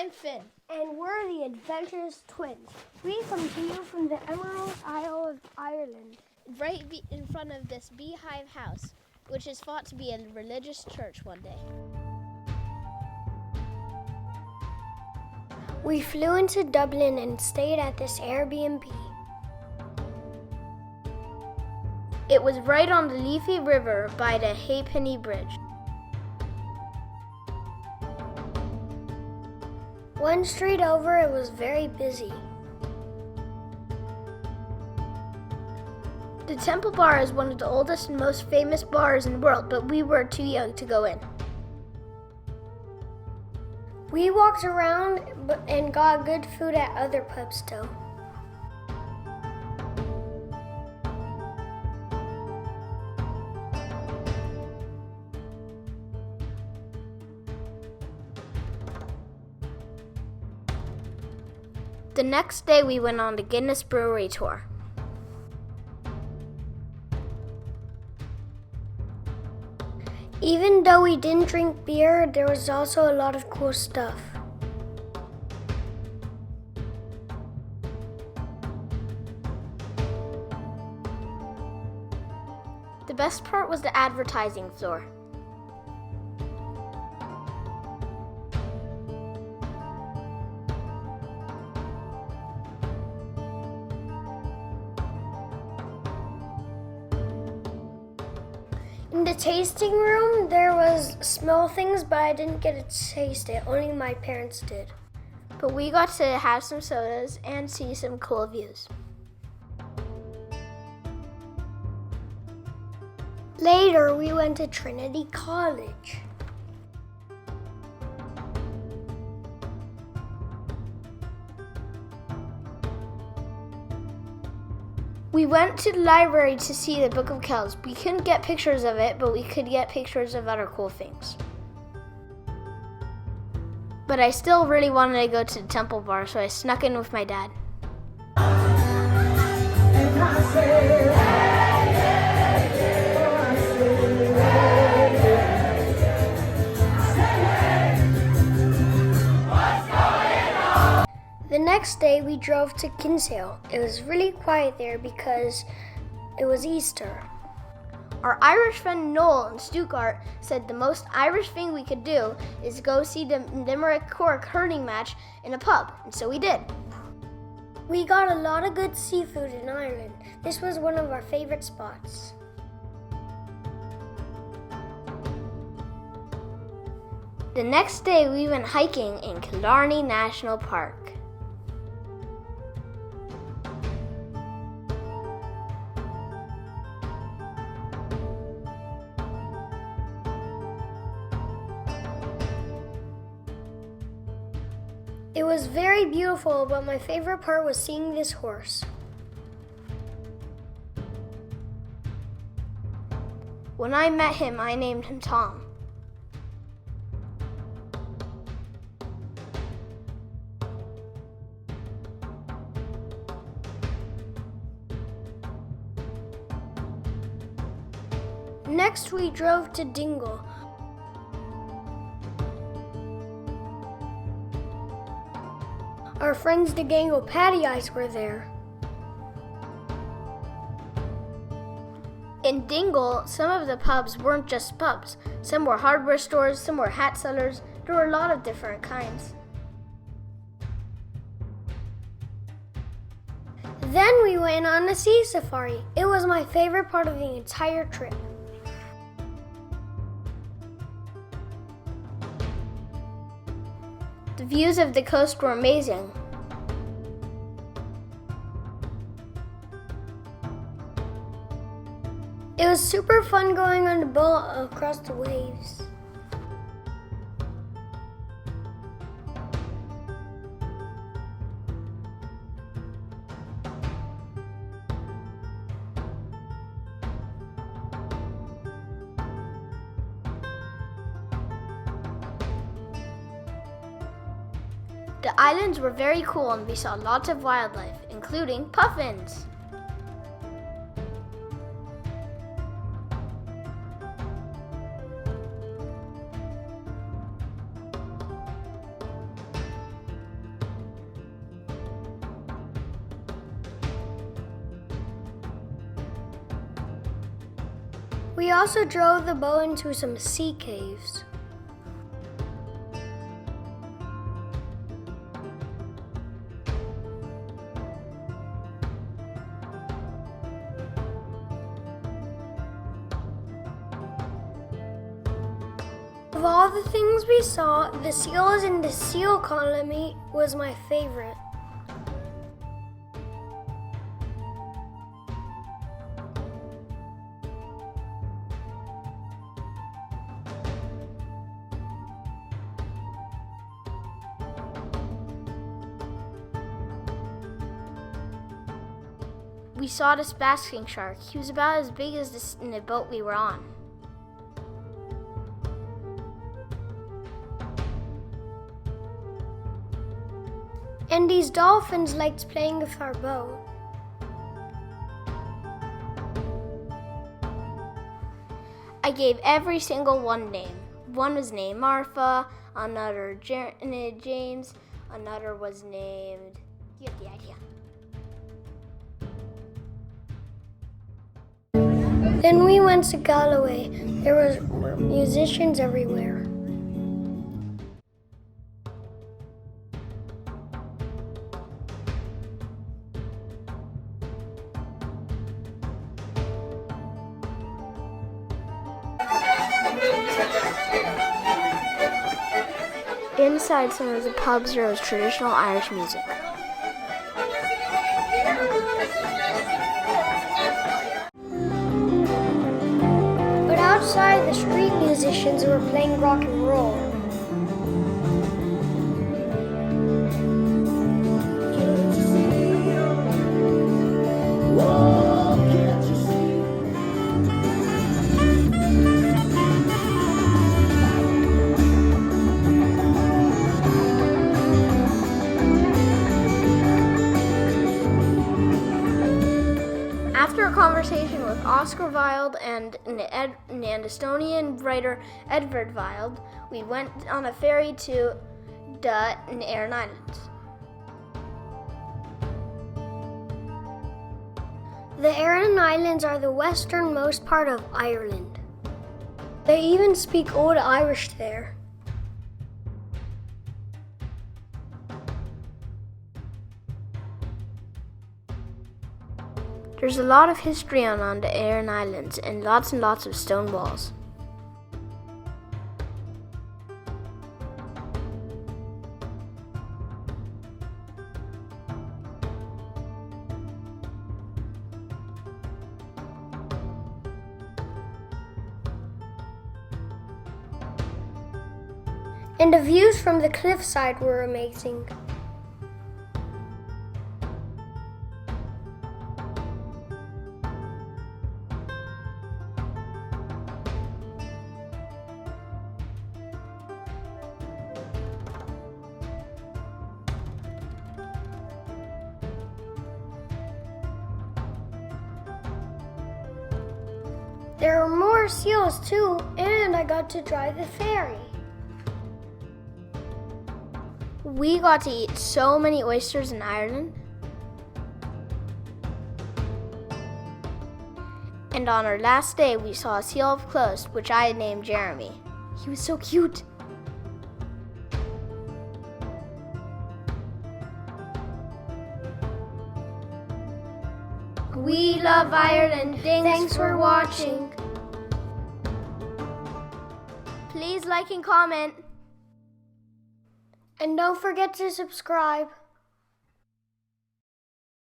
I'm Finn. And we're the Adventurous Twins. We come to you from the Emerald Isle of Ireland. Right in front of this beehive house, which is thought to be a religious church one day. We flew into Dublin and stayed at this Airbnb. It was right on the Leafy River by the Halfpenny Bridge. One street over, it was very busy. The Temple Bar is one of the oldest and most famous bars in the world, but we were too young to go in. We walked around and got good food at other pubs too. The next day we went on the Guinness Brewery tour. Even though we didn't drink beer, there was also a lot of cool stuff. The best part was the advertising floor. In the tasting room, there was small things, but I didn't get to taste it. Only my parents did. But we got to have some sodas and see some cool views. Later, we went to Trinity College. We went to the library to see the Book of Kells. We couldn't get pictures of it, but we could get pictures of other cool things. But I still really wanted to go to the Temple Bar, so I snuck in with my dad. The next day, we drove to Kinsale. It was really quiet there because it was Easter. Our Irish friend Noel in Stuttgart said the most Irish thing we could do is go see the Limerick Cork hurling match in a pub, and so we did. We got a lot of good seafood in Ireland. This was one of our favorite spots. The next day we went hiking in Killarney National Park. It was very beautiful, but my favorite part was seeing this horse. When I met him, I named him Tom. Next, we drove to Dingle. Our friends the gang of Patty Eyes were there. In Dingle, some of the pubs weren't just pubs. Some were hardware stores, some were hat sellers. There were a lot of different kinds. Then we went on a sea safari. It was my favorite part of the entire trip. The views of the coast were amazing. It was super fun going on the boat across the waves. The islands were very cool and we saw lots of wildlife, including puffins. We also drove the boat into some sea caves. Of all the things we saw, the seals in the seal colony was my favorite. We saw this basking shark. He was about as big as the boat we were on. And these dolphins liked playing with our boat. I gave every single one name. One was named Martha, another James, another was named... You get the idea. Then we went to Galway. There were musicians everywhere. Inside some of the pubs there was traditional Irish music. But outside, the street musicians were playing rock and roll. After a conversation with Oscar Wilde and an Estonian writer Edvard Wilde, we went on a ferry to the Aran Islands. The Aran Islands are the westernmost part of Ireland. They even speak Old Irish there. There's a lot of history on the Aran Islands and lots of stone walls. And the views from the cliffside were amazing. There were more seals too, and I got to drive the ferry. We got to eat so many oysters in Ireland. And on our last day, we saw a seal up close, which I had named Jeremy. He was so cute. We love Ireland. Thanks for watching. Please like and comment. And don't forget to subscribe.